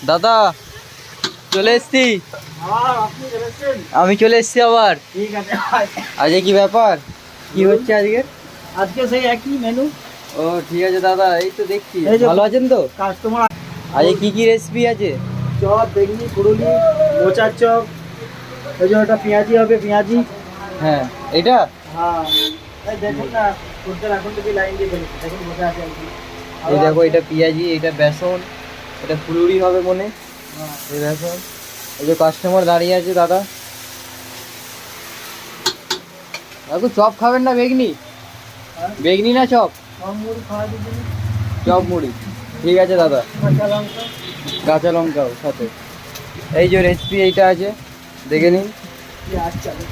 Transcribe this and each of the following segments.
দাদা চলে এসছি। আমি চলে এসছি আবার। ঠিক আছে। আজকে কি ব্যাপার, কি হচ্ছে আজকে? আজকে সেই একই মেনু। ও ঠিক আছে দাদা, এই তো দেখছি এই যে ভালো আছেন তো। কাস্টমার আজকে কি কি রেসিপি আছে? চপ, বেগনি, কুড়ুলি, মোচার চপ, ওই যে ওটা পেঁয়াজি হবে, পেঁয়াজি। হ্যাঁ এটা হ্যাঁ এই দেখুন না, খদ্দের এখন থেকে লাইন দিয়ে ফেলেছে, দেখুন বসে আছে আর কি। এই দেখো, এটা পেঁয়াজি, এটা বেসন, এটা ফুলুরি হবে মনে। হ্যাঁ। এই দেখো, এই যে কাস্টমার দাঁড়িয়ে আছে দাদা। দাদু চপ খাবেন না বেগনি? বেগনি না চপ? সব মুড়ি খাওয়া দিচ্ছি। চপ মুড়ি, ঠিক আছে দাদা। কাঁচা লঙ্কা। কাঁচা লঙ্কাও সাথে। এই যে রেসিপি এইটা আছে, দেখে নিন। পেঁয়াজ চালু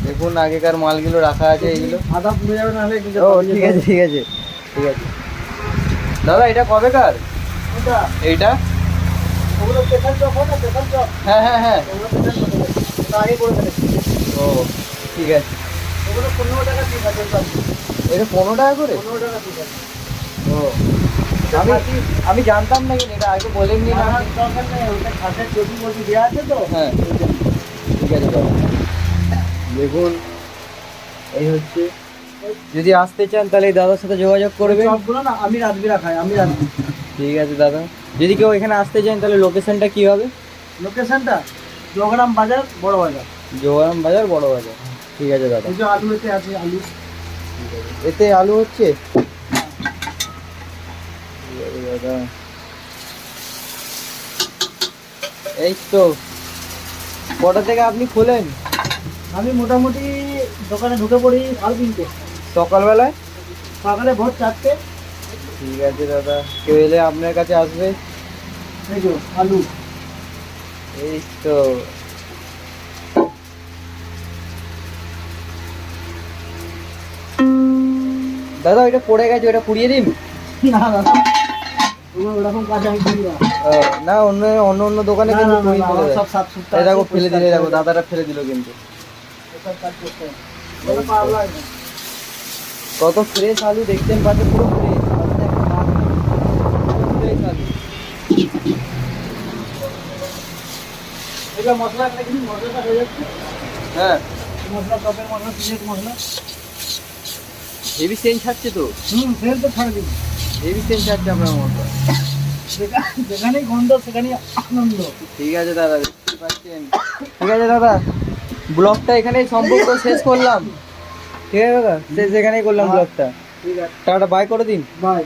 দেখুন আগেকার মালগুলো রাখা আছে এইগুলো। আদা পুড়ে যাবে, নাহলে কিন্তু ও ঠিক আছে ঠিক আছে ঠিক আছে দাদা। এটা কবেকার ওটা এইটা? ওগুলো পেছাল চপ হয় না, পেছাল চপ। হ্যাঁ হ্যাঁ হ্যাঁ। ওগুলো পেছাল চপ হবে। ওটা আগে করে ফেলেছি। ও ঠিক আছে। ওগুলো 15 টাকা পিস আছে সব। এটা 15 টাকা করে? 15 টাকা পিস আছে। ও আমি আমি জানতাম না, কিন্তু এটা আগে বলেননি না। আমার দরকার নেই, ওটা খাসের চর্বি মর্বি দেওয়া আছে তো। হ্যাঁ ঠিক আছে দাদা। দেখুন এই হচ্ছে, যদি আসতে চান তাহলে এই দাদার সাথে যোগাযোগ করবেন। চপগুলো না আমি রাজবিরা খাই, আমি রাজবি। ঠিক আছে দাদা। যদি কেউ এখানে আসতে চান তাহলে লোকেশনটা কী হবে? লোকেশনটা জোগরাম বাজার, বড় বাজার। জোয়ারাম বাজার, বড় বাজার। ঠিক আছে দাদা। এই যে আলু এতে আছে, আলু। এতে আলু হচ্ছে? ঠিক আছে দাদা। এই তো, কটা থেকে আপনি খোলেন? আমি মোটামুটি দোকানে ঢুকে পড়ি 3:30। সকালবেলায়? সকালে ভোর 4টে। ঠিক আছে দাদা, কেউ এলে আপনার কাছে আসবে। এই যে আলু। এই তো। দাদা ওইটা পড়ে গেছে, ওটা পুড়িয়ে দিন। না দাদা, ওরকম কাজ আমি করি না। না, অন্য অন্য অন্য দোকানে না, কিন্তু না, না, পুড়িয়ে না, ফেলে আমার দেয়। সব সাফ সুতরা এই দেখো আছে, ফেলে দিলে, পরিষ্কার দেখো করে। দাদাটা ফেলে দিল কিন্তু। এসব কাজ করতে হবে। কোনো পাওয়া যায় না। কত ফ্রেশ আলু দেখতেন পাচ্ছে, পুরো ফ্রেশ আলু। এগুলো মশলা একটা কিছু মশলাটা হয়ে যাচ্ছে। হ্যাঁ মশলা, চপের মশলা, সিলেট মশলা। হেভি সেন্ট ছাড়ছে তো, সেল তো ছাড়ে দিন। হেভি সেন্ট ছাড়ছে আপনার মশলা। যেখানেই গন্ধ সেখানেই আনন্দ। ঠিক আছে দাদা, দেখতে পাচ্ছেন। ঠিক আছে দাদা, ব্লগটা এখানেই সম্পর্ক শেষ করলাম। ঠিক আছে দাদা, শেষ এখানেই করলাম ব্লগটা। ঠিক আছে, টাটা, বাই করে দিন। বাই।